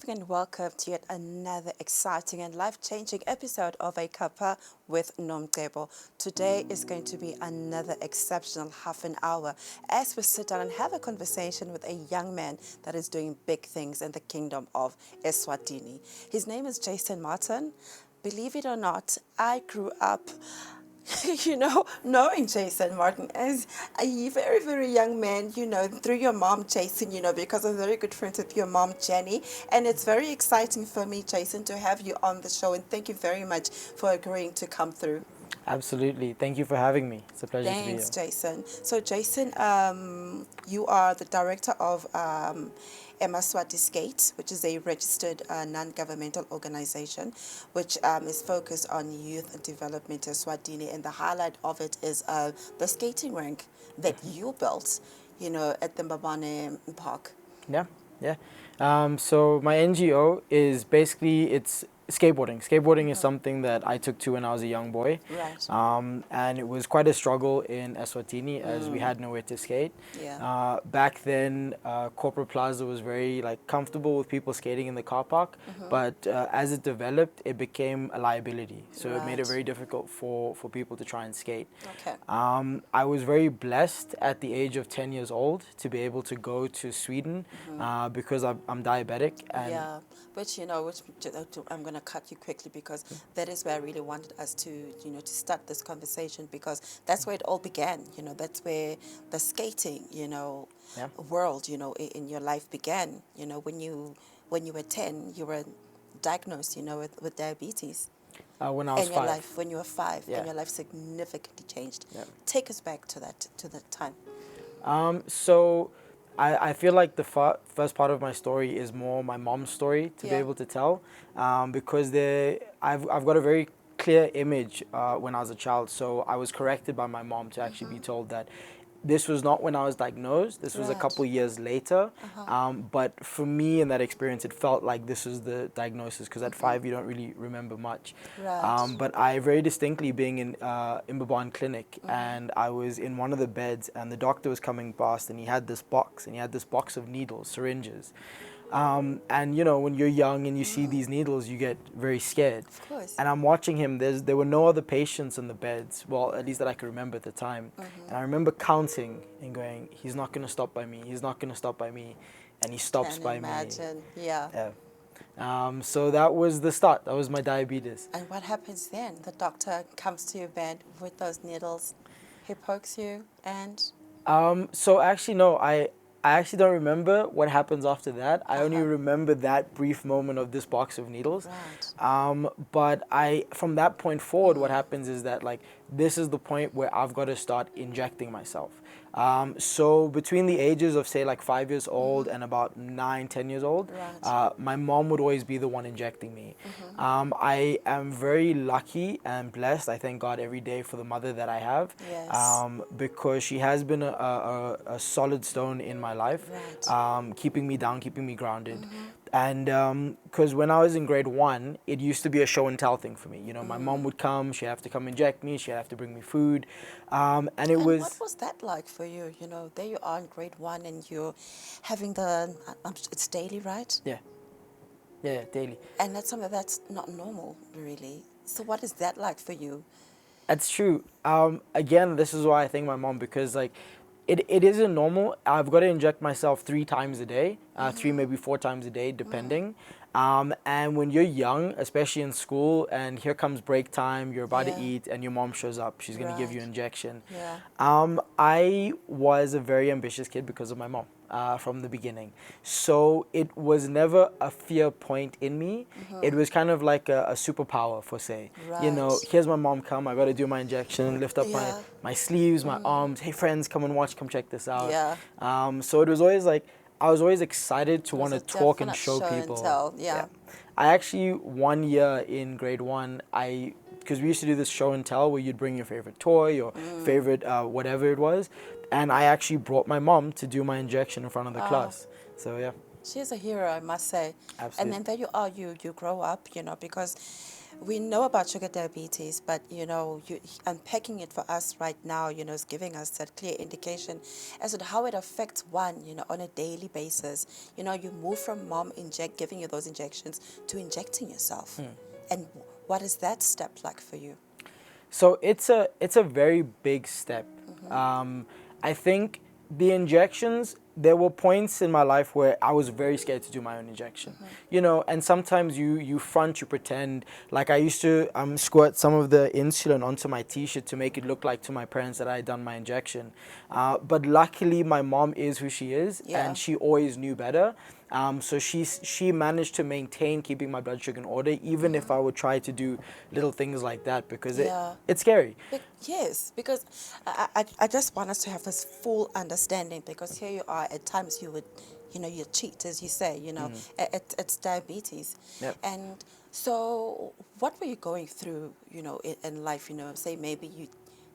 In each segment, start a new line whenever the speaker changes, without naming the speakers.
morning and welcome to yet another exciting and life-changing episode of A Cuppa with Nomcebo. Today is going to be another exceptional half an hour as we sit down and have a conversation with a young man that is doing big things in the kingdom of Eswatini. His name is Jason Martin. Believe it or not, I grew up knowing Jason Martin as a very, very young man, through your mom, Jason, because I'm very good friends with your mom, Jenny. And it's very exciting for me, Jason, to have you on the show. And thank you very much for agreeing to come through.
Absolutely. Thank you for having me. It's a pleasure to be here.
Thanks, Jason. So, Jason, you are the director of Emaswati Skate, which is a registered non-governmental organization, which is focused on youth and development in Swatini. And the highlight of it is the skating rink that you built, at the Mbabane Park.
Yeah, yeah. So my NGO is basically it's skateboarding. Skateboarding is something that I took to when I was a young boy.
Right.
And it was quite a struggle in Eswatini as we had nowhere to skate.
Yeah.
Back then, Corporate Plaza was very comfortable with people skating in the car park, but as it developed, it became a liability. So it made it
Right.
very difficult for people to try and skate.
Okay.
I was very blessed at the age of 10 years old to be able to go to Sweden because I'm diabetic. And
Yeah, which I'm going to cut you quickly because that is where I really wanted us to start this conversation, because that's where it all began. That's where the skating,
Yeah.
world, in your life began. When you were 10, you were diagnosed, with diabetes.
when I was
In your
5.
life, when you were 5,
Yeah.
and your life significantly changed.
Yeah.
Take us back to that time.
So I feel like the first part of my story is more my mom's story to be
Yeah.
able to tell, because I've got a very clear image when I was a child. So I was corrected by my mom to actually be told that this was not when I was diagnosed. This was a
Right.
couple years later. But for me in that experience, it felt like this was the diagnosis because at 5 you don't really remember much.
Right.
But I very distinctly being in Mbabane clinic, and I was in one of the beds, and the doctor was coming past, and he had this box of needles, syringes. And when you're young and you see these needles, you get very scared.
Of course.
And I'm watching him. There were no other patients in the beds. Well, at least that I could remember at the time. And I remember counting and going, "He's not going to stop by me. He's not going to stop by me," and he stops
Can
by
imagine.
me.
Yeah.
Yeah. So that was the start. That was my diabetes.
And what happens then? The doctor comes to your bed with those needles. He pokes you and...
So actually, no, I actually don't remember what happens after that. I only remember that brief moment of this box of needles.
Right.
But from that point forward, what happens is that this is the point where I've got to start injecting myself. So between the ages of say 5 years old and about 9, 10 years old,
Right.
my mom would always be the one injecting me. I am very lucky and blessed. I thank God every day for the mother that I have.
Yes.
Because she has been a solid stone in my life,
Right.
keeping me down, keeping me grounded. And because when I was in grade 1, it used to be a show and tell thing for me. My mom would come, she'd have to come inject me, she'd have to bring me food. And
And
was...
what was that like for you? There you are in grade 1 and you're having it's daily, right?
Yeah. Yeah, daily.
And that's something that's not normal, really. So what is that like for you?
That's true. Again, this is why I thank my mom, because it isn't normal. I've got to inject myself 3 times a day, 3 maybe 4 times a day, depending. And when you're young, especially in school, and here comes break time, you're about to
Yeah.
eat, and your mom shows up, she's going to give you an
Right.
injection.
Yeah.
I was a very ambitious kid because of my mom from the beginning. So it was never a fear point in me. It was kind of like a superpower, for say.
Right.
Here's my mom come, I got to do my injection, lift up
Yeah.
my sleeves, my arms. Hey, friends, come and watch, come check this out.
Yeah.
So it was always I was always excited to
It was
want to
a
talk and
definite
show
show and
people.
tell, yeah.
I actually, 1 year in grade 1, because we used to do this show and tell where you'd bring your favorite toy or favorite whatever it was. And I actually brought my mom to do my injection in front of the class. So yeah.
She's a hero, I must say.
Absolutely.
And then there you are, you grow up, because we know about sugar diabetes, but you unpacking it for us right now, is giving us that clear indication as to how it affects one, on a daily basis. You move from mom giving you those injections to injecting yourself. And what is that step like for you?
So it's a very big step. I think the injections. There were points in my life where I was very scared to do my own injection. And sometimes you pretend. Like I used to squirt some of the insulin onto my T-shirt to make it look like to my parents that I had done my injection. But luckily, my mom is who she is,
Yeah.
and she always knew better. So she managed to maintain keeping my blood sugar in order, even if I would try to do little things like that, because
Yeah.
it's scary.
Yes, because I just want us to have this full understanding, because here you are, at times you would, you cheat, as you say, it's diabetes.
Yep.
And so what were you going through, in life, say maybe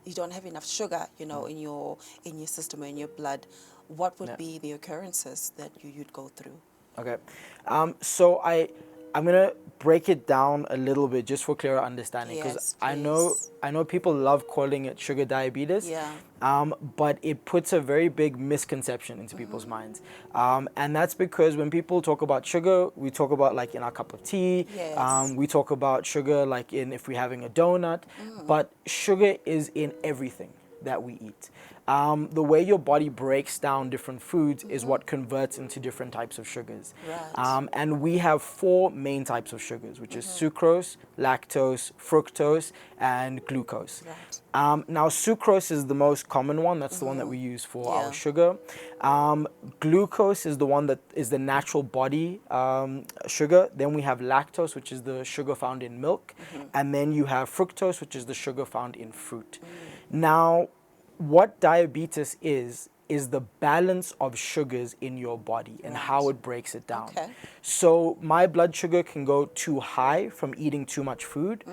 you don't have enough sugar, in your system or in your blood. What would
Yeah.
be the occurrences that you'd go through?
Okay. So I'm gonna break it down a little bit just for clearer understanding, because
Yes,
I know
please.
I know people love calling it sugar diabetes.
Yeah.
But it puts a very big misconception into people's minds. And that's because when people talk about sugar, we talk about like in our cup of tea.
Yes.
We talk about sugar like in if we're having a donut. But sugar is in everything that we eat. The way your body breaks down different foods is what converts into different types of sugars.
Right.
And we have four main types of sugars, which is sucrose, lactose, fructose, and glucose.
Right.
Now, sucrose is the most common one. That's the one that we use for
Yeah.
our sugar. Glucose is the one that is the natural body sugar. Then we have lactose, which is the sugar found in milk. And then you have fructose, which is the sugar found in fruit. Now, what diabetes is the balance of sugars in your body and how it breaks it down.
Okay.
So my blood sugar can go too high from eating too much food,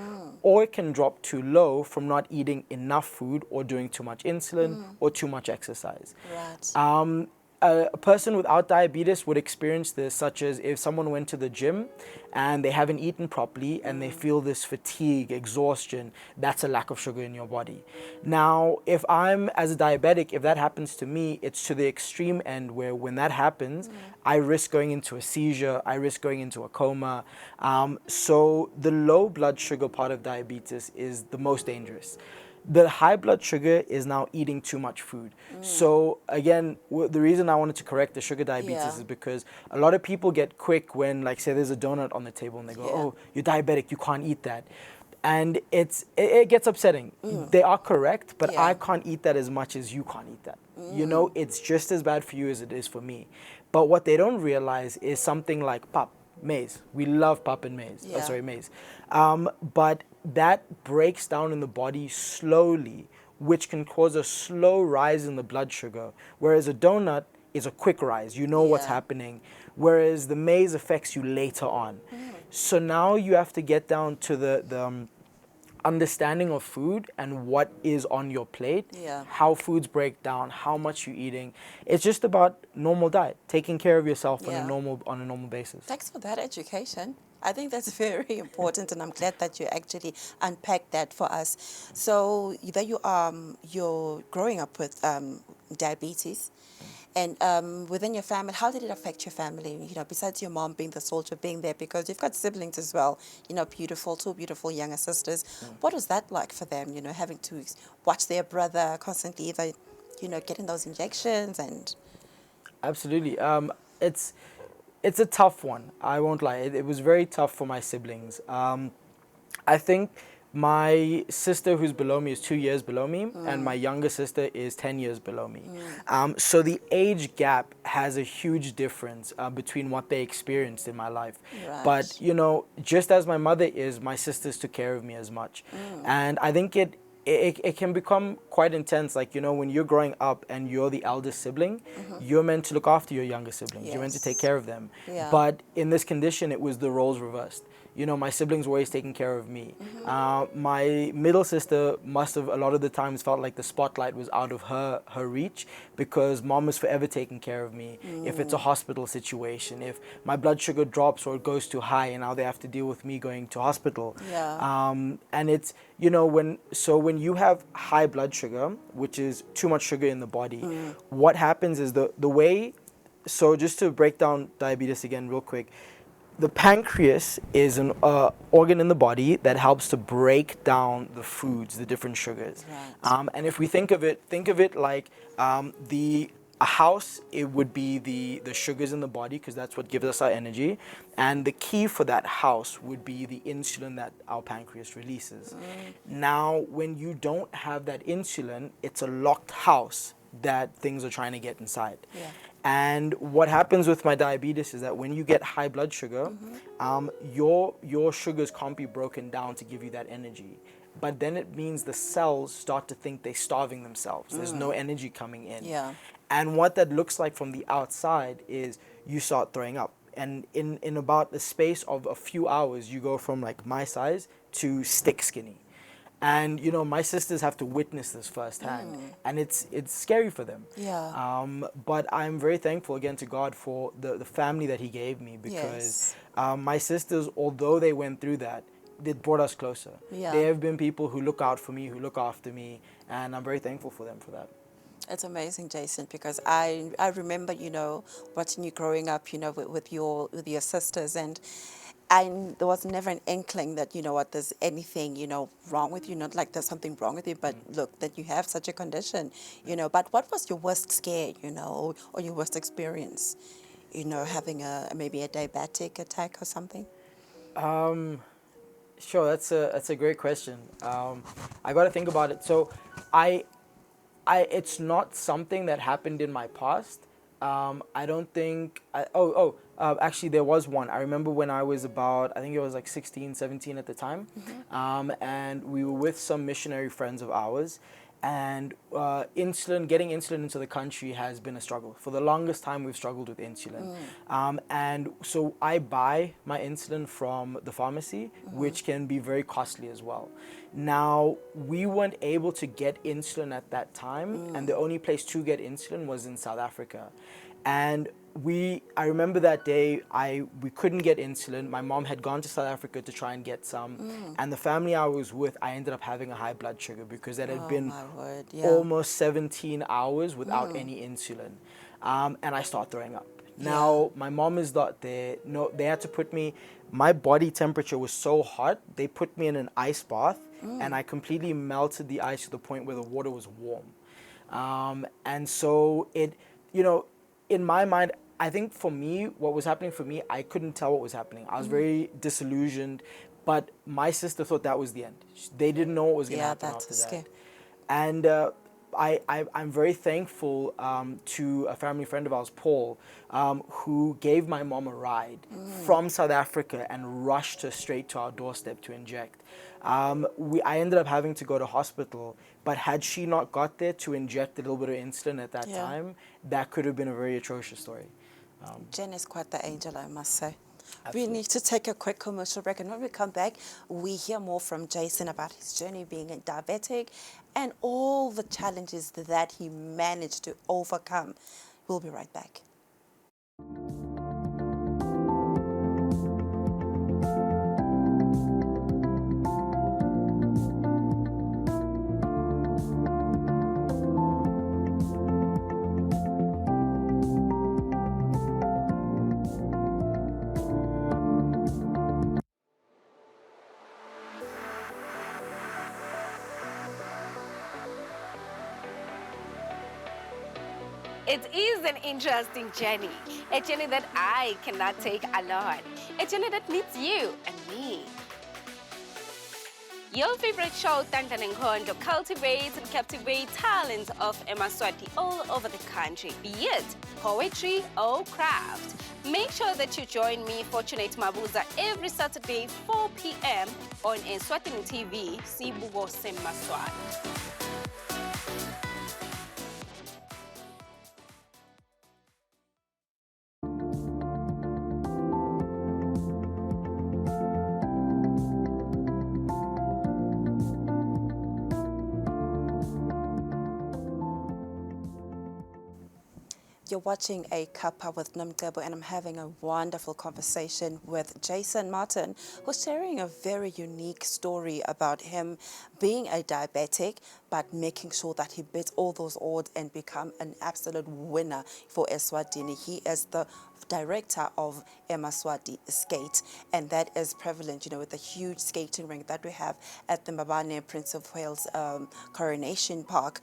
or it can drop too low from not eating enough food or doing too much insulin or too much exercise.
Right.
A person without diabetes would experience this, such as if someone went to the gym and they haven't eaten properly and they feel this fatigue, exhaustion. That's a lack of sugar in your body. Now, if I'm as a diabetic, if that happens to me, it's to the extreme end where when that happens, I risk going into a seizure, I risk going into a coma. So the low blood sugar part of diabetes is the most dangerous. The high blood sugar is now eating too much food. So again, the reason I wanted to correct the sugar diabetes
Yeah.
is because a lot of people get quick when, like, say there's a donut on the table and they go,
Yeah.
"Oh, you're diabetic, you can't eat that," and it gets upsetting. They are correct, but
Yeah.
I can't eat that as much as you can't eat that. It's just as bad for you as it is for me. But what they don't realize is something like pap, maize. We love pap and maize.
Yeah.
Maize. But that breaks down in the body slowly, which can cause a slow rise in the blood sugar. Whereas a donut is a quick rise. You know what's
Yeah.
happening. Whereas the maize affects you later on. So now you have to get down to the understanding of food and what is on your plate,
Yeah.
how foods break down, how much you're eating. It's just about normal diet, taking care of yourself
Yeah.
on a normal basis.
Thanks for that education. I think that's very important, and I'm glad that you actually unpacked that for us. So there you are, you're growing up with diabetes, and within your family, how did it affect your family? Besides your mom being the soldier, being there, because you've got siblings as well. Two beautiful younger sisters. What was that like for them? Having to watch their brother constantly either, getting those injections and.
Absolutely. It's a tough one. I won't lie. It was very tough for my siblings. I think my sister, who's below me, is 2 years below me, and my younger sister is 10 years below me. So the age gap has a huge difference between what they experienced in my life.
Right.
But just as my mother is, my sisters took care of me as much, and I think it can become quite intense. Like, when you're growing up and you're the eldest sibling, you're meant to look after your younger siblings. You're meant to take
Yes.
care of them.
Yeah.
But in this condition, it was the roles reversed. my siblings were always taking care of me. My middle sister must have a lot of the times felt like the spotlight was out of her reach, because mom is forever taking care of me. If it's a hospital situation, if my blood sugar drops or it goes too high, and now they have to deal with me going to hospital.
Yeah.
And it's, when you have high blood sugar, which is too much sugar in the body, what happens is the way. So just to break down diabetes again real quick, the pancreas is an organ in the body that helps to break down the foods, the different sugars.
Right.
And if we think of it like a house, it would be the sugars in the body, because that's what gives us our energy. And the key for that house would be the insulin that our pancreas releases. Now, when you don't have that insulin, it's a locked house that things are trying to get inside.
Yeah.
And what happens with my diabetes is that when you get high blood sugar, your sugars can't be broken down to give you that energy. But then it means the cells start to think they're starving themselves. There's no energy coming in.
Yeah.
And what that looks like from the outside is you start throwing up. And in about the space of a few hours, you go from like my size to stick skinny. And my sisters have to witness this firsthand, and it's scary for them.
Yeah.
But I'm very thankful again to God for the family that He gave me, because my sisters, although they went through that, it brought us closer.
Yeah.
They have been people who look out for me, who look after me, and I'm very thankful for them for that.
It's amazing, Jason, because I remember, watching you growing up, with your sisters, and there was never an inkling that, there's anything, wrong with you, not like there's something wrong with you, but look, that you have such a condition, But what was your worst scare, or your worst experience, having maybe a diabetic attack or something?
Sure, that's a great question. I got to think about it. So, I it's not something that happened in my past. I don't think. Actually, there was one. I remember when I was about, I think it was like 16, 17 at the time, and we were with some missionary friends of ours, and getting insulin into the country has been a struggle. For the longest time, we've struggled with insulin. And so I buy my insulin from the pharmacy, which can be very costly as well. Now, we weren't able to get insulin at that time, and the only place to get insulin was in South Africa. And I remember that day, we couldn't get insulin. My mom had gone to South Africa to try and get some, and the family I was with, I ended up having a high blood sugar because it had been
My word, yeah.
almost 17 hours without any insulin, and I start throwing up. Now, my mom is not there. No, they had to put me, my body temperature was so hot, they put me in an ice bath, and I completely melted the ice to the point where the water was warm. And so in my mind, I think for me, what was happening for me, I couldn't tell what was happening. I was very disillusioned, but my sister thought that was the end. They didn't know what was going to happen
that's
after
scary.
that. And I'm very thankful to a family friend of ours, Paul, who gave my mom a ride from South Africa and rushed her straight to our doorstep to inject. I ended up having to go to hospital, but had she not got there to inject a little bit of insulin at that time, that could have been a very atrocious story.
Jen is quite the angel, I must say.
Absolutely.
We need to take a quick commercial break, and when we come back, we hear more from Jason about his journey being a diabetic and all the challenges that he managed to overcome. We'll be right back.
It is an interesting journey, a journey that I cannot take alone, a journey that needs you and me. Your favorite show, Tantan and Kondo, cultivates and captivates talents of Emaswati all over the country, be it poetry or craft. Make sure that you join me, Fortunate Mabuza, every Saturday, 4 p.m. on Eswatini TV, Sibugo Semaswati.
You're watching a Cuppa with Nomcebo, and I'm having a wonderful conversation with Jason Martin, who's sharing a very unique story about him being a diabetic, but making sure that he beats all those odds and become an absolute winner for Eswatini. He is the director of Emaswati Skate, and that is prevalent, with the huge skating rink that we have at the Mbabane Prince of Wales Coronation Park.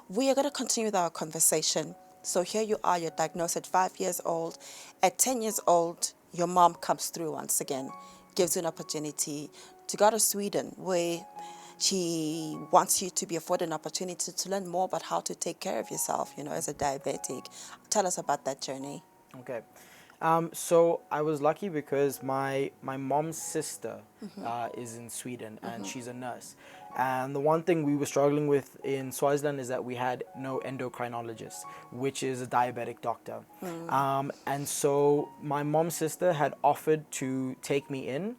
We are going to continue with our conversation. So here you are, you're diagnosed at 5 years old. At 10 years old, your mom comes through once again, gives you an opportunity to go to Sweden, where she wants you to be afforded an opportunity to learn more about how to take care of yourself, as a diabetic. Tell us about that journey.
Okay. So I was lucky because my mom's sister is in Sweden, and she's a nurse. And the one thing we were struggling with in Swaziland is that we had no endocrinologist, which is a diabetic doctor. And so my mom's sister had offered to take me in.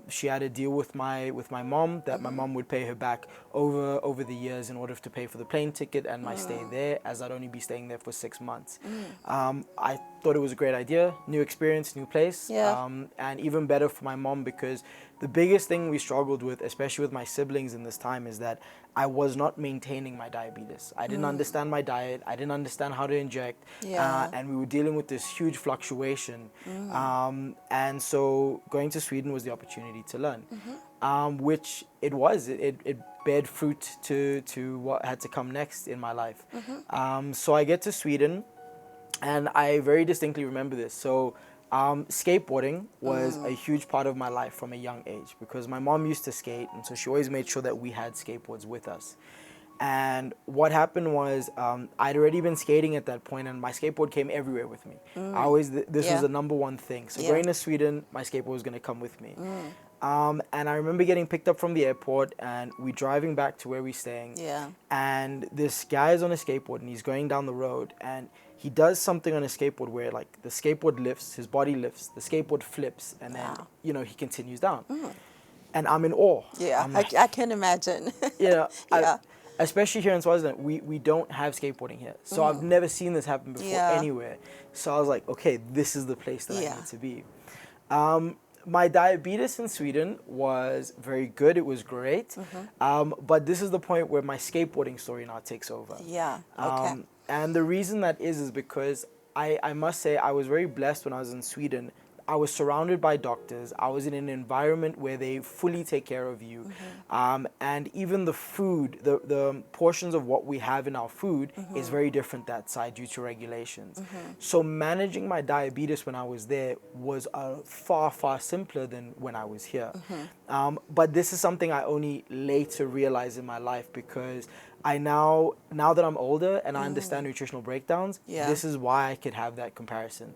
She had a deal with my mom that my mom would pay her back over the years in order to pay for the plane ticket and my stay there, as I'd only be staying there for 6 months. I thought it was a great idea, new experience, new place, and even better for my mom, because the biggest thing we struggled with, especially with my siblings in this time, is that I was not maintaining my diabetes. I didn't understand my diet. I didn't understand how to inject. And we were dealing with this huge fluctuation. And so going to Sweden was the opportunity to learn, which it was. It bared fruit to what had to come next in my life. So I get to Sweden, and I very distinctly remember this. So skateboarding was a huge part of my life from a young age, because my mom used to skate, and so she always made sure that we had skateboards with us. And what happened was, I'd already been skating at that point, and my skateboard came everywhere with me. This was the number one thing. So going to Sweden, my skateboard was going to come with me. And I remember getting picked up from the airport, and we driving back to where we're staying. And this guy is on a skateboard, and he's going down the road, and he does something on a skateboard where, like, the skateboard lifts, his body lifts, the skateboard flips, and then, he continues down. And I'm in awe.
Yeah,
like,
I can imagine.
Especially here in Swaziland, we don't have skateboarding here. So I've never seen this happen before anywhere. So I was like, okay, this is the place that I need to be. My diabetes in Sweden was very good. It was great. But this is the point where my skateboarding story now takes over.
Okay.
And the reason that is because I must say I was very blessed when I was in Sweden. I was surrounded by doctors. I was in an environment where they fully take care of you. And even the food, the portions of what we have in our food is very different that side due to regulations. So managing my diabetes when I was there was far, far simpler than when I was here. But this is something I only later realized in my life, because I now that I'm older and I understand nutritional breakdowns, this is why I could have that comparison.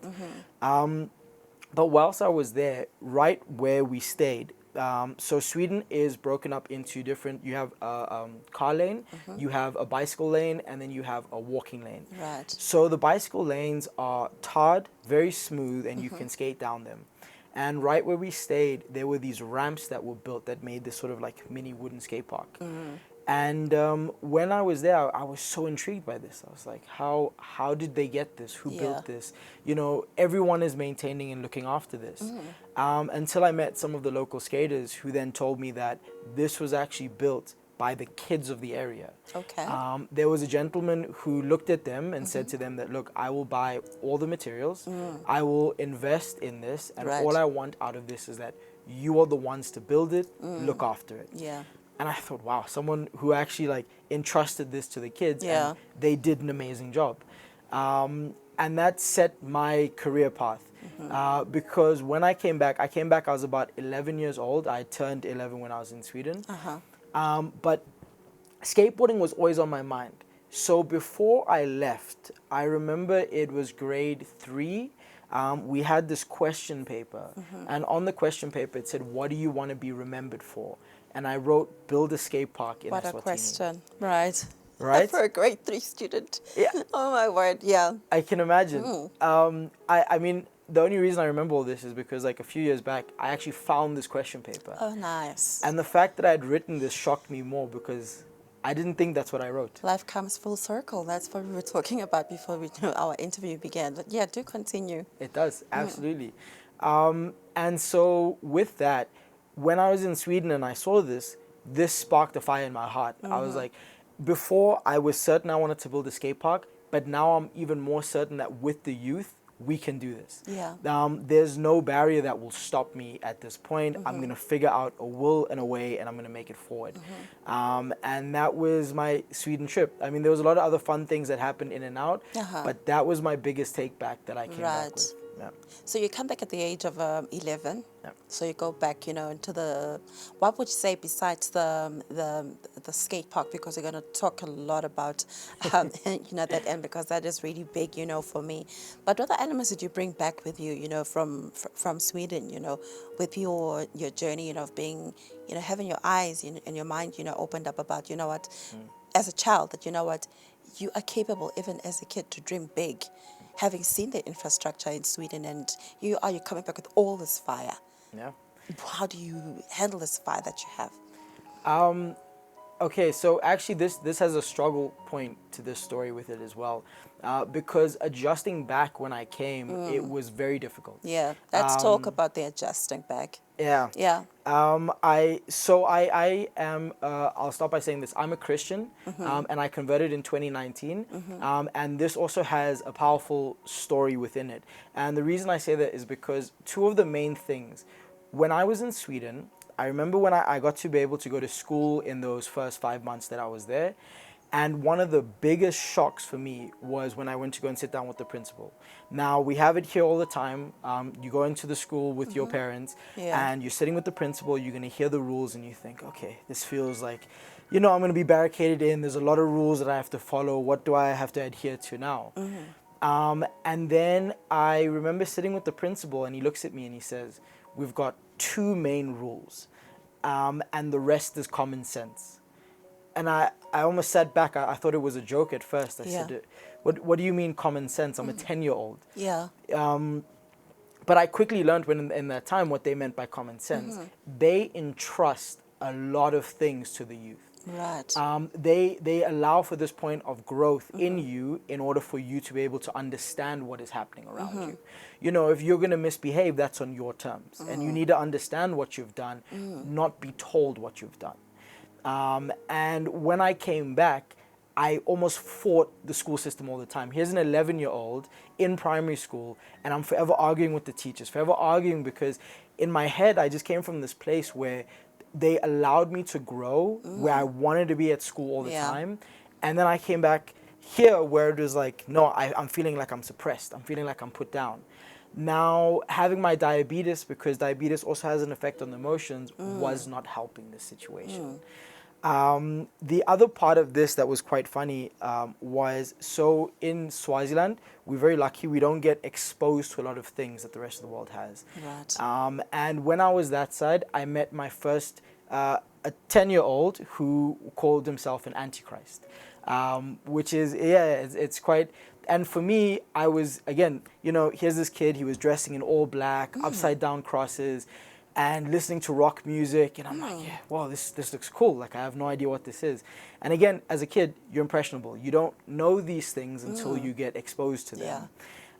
But whilst I was there, right where we stayed, so Sweden is broken up into different, you have a car lane, you have a bicycle lane, and then you have a walking lane.
Right.
So the bicycle lanes are tarred, very smooth, and you can skate down them. And right where we stayed, there were these ramps that were built that made this sort of like mini wooden skate park. And when I was there, I was so intrigued by this. I was like, how did they get this? Who built this? Everyone is maintaining and looking after this. Until I met some of the local skaters, who then told me that this was actually built by the kids of the area.
Okay.
There was a gentleman who looked at them and said to them that, look, I will buy all the materials. I will invest in this. And all I want out of this is that you are the ones to build it, look after it. And I thought, wow, someone who actually like entrusted this to the kids, and they did an amazing job. And that set my career path. Because when I came back, I was about 11 years old. I turned 11 when I was in Sweden. But skateboarding was always on my mind. So before I left, I remember it was grade 3. We had this question paper. And on the question paper, it said, what do you want to be remembered for? And I wrote, build a skate park in Eswatini.
What a question. Right.
Right?
For a grade 3 student.
Yeah.
Oh my word, yeah.
I can imagine. I mean, the only reason I remember all this is because like a few years back, I actually found this question paper.
Oh, nice.
And the fact that I had written this shocked me more, because I didn't think that's what I wrote.
Life comes full circle. That's what we were talking about before our interview began. But yeah, do continue.
It does, absolutely. And so with that, when I was in Sweden and I saw this sparked a fire in my heart. I was like, before I was certain I wanted to build a skate park, but now I'm even more certain that with the youth, we can do this.
Yeah.
There's no barrier that will stop me at this point. I'm going to figure out a will and a way, and I'm going to make it forward. And that was my Sweden trip. I mean, there was a lot of other fun things that happened in and out, but that was my biggest take back that I came back with. Yeah.
So you come back at the age of 11.
Yeah.
So you go back, into the. What would you say besides the skate park? Because we're going to talk a lot about, that end, because that is really big, for me. But what other elements did you bring back with you, from Sweden, with your journey, of being, having your eyes and your mind, opened up about, as a child, that you are capable, even as a kid, to dream big. Having seen the infrastructure in Sweden, and you're coming back with all this fire.
Yeah.
How do you handle this fire that you have?
Okay, so actually this has a struggle point to this story with it as well, because adjusting back when I came, it was very difficult.
Yeah, let's talk about the adjusting back.
Yeah.
Yeah.
I am, I'll start by saying this. I'm a Christian, and I converted in 2019. And this also has a powerful story within it. And the reason I say that is because two of the main things, when I was in Sweden, I remember when I got to be able to go to school in those first 5 months that I was there. And one of the biggest shocks for me was when I went to go and sit down with the principal. Now, we have it here all the time. You go into the school with your parents, and you're sitting with the principal. You're going to hear the rules, and you think, okay, this feels like, I'm going to be barricaded in. There's a lot of rules that I have to follow. What do I have to adhere to now? And then I remember sitting with the principal, and he looks at me and he says, we've got two main rules, and the rest is common sense. And I almost sat back. I thought it was a joke at first. I said, what do you mean common sense? I'm a 10-year-old.
Yeah.
But I quickly learned in that time what they meant by common sense. They entrust a lot of things to the youth.
Right.
They allow for this point of growth in you in order for you to be able to understand what is happening around you. If you're going to misbehave, that's on your terms. And you need to understand what you've done, not be told what you've done. And when I came back, I almost fought the school system all the time. Here's an 11-year-old in primary school, and I'm forever arguing with the teachers, forever arguing, because in my head, I just came from this place where they allowed me to grow, where I wanted to be at school all the time. And then I came back here where it was like, no, I'm feeling like I'm suppressed. I'm feeling like I'm put down. Now, having my diabetes, because diabetes also has an effect on the emotions, was not helping this situation. The other part of this that was quite funny was, so in Swaziland, we're very lucky. We don't get exposed to a lot of things that the rest of the world has.
Right.
And when I was that side, I met my first, a 10-year-old who called himself an antichrist, which is, it's quite... And for me, I was, again, here's this kid, he was dressing in all black, upside down crosses, and listening to rock music, and I'm like, yeah, wow, this looks cool. Like, I have no idea what this is. And again, as a kid, you're impressionable. You don't know these things until you get exposed to them.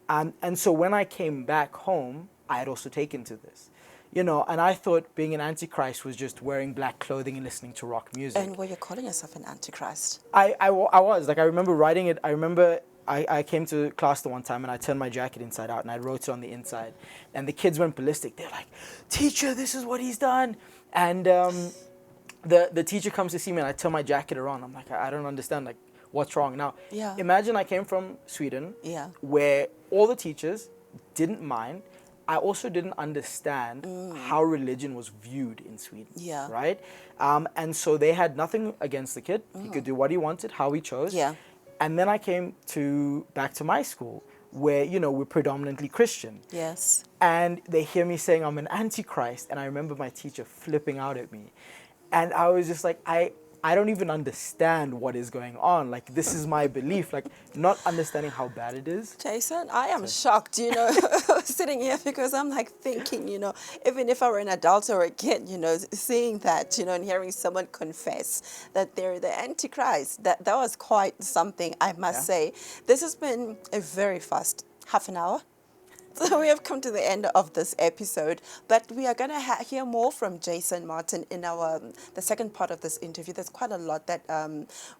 And so when I came back home, I had also taken to this. And I thought being an antichrist was just wearing black clothing and listening to rock music.
And were you calling yourself an antichrist?
I was. Like, I remember writing it. I remember I came to class the one time and I turned my jacket inside out and I wrote it on the inside. And the kids went ballistic. They're like, teacher, this is what he's done. And the teacher comes to see me and I turn my jacket around. I'm like, I don't understand. Like, what's wrong? Now, imagine I came from Sweden where all the teachers didn't mind. I also didn't understand how religion was viewed in Sweden, right? And so they had nothing against the kid. He could do what he wanted, how he chose. And then I came back to my school where, we're predominantly Christian.
Yes.
And they hear me saying I'm an antichrist. And I remember my teacher flipping out at me. And I was just like, I don't even understand what is going on. Like, this is my belief. Like, not understanding how bad it is.
Jason, I am shocked, sitting here because I'm like thinking, even if I were an adult or a kid, seeing that, and hearing someone confess that they're the Antichrist, that was quite something, I must say. This has been a very fast half an hour. So we have come to the end of this episode, but we are going to hear more from Jason Martin in our the second part of this interview. There's quite a lot that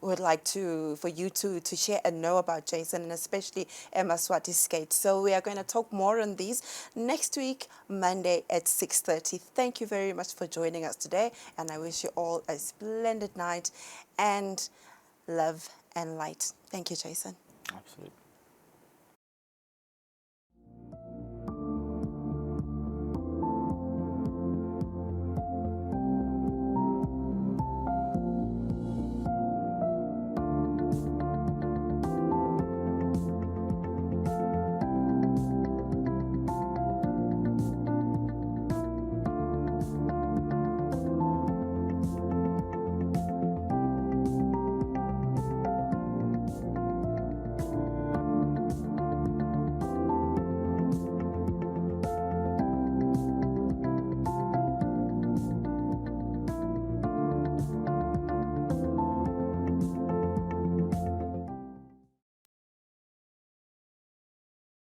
we would like for you to share and know about Jason, and especially Emaswati Skate. So we are going to talk more on these next week, Monday at 6:30. Thank you very much for joining us today, and I wish you all a splendid night and love and light. Thank you, Jason.
Absolutely.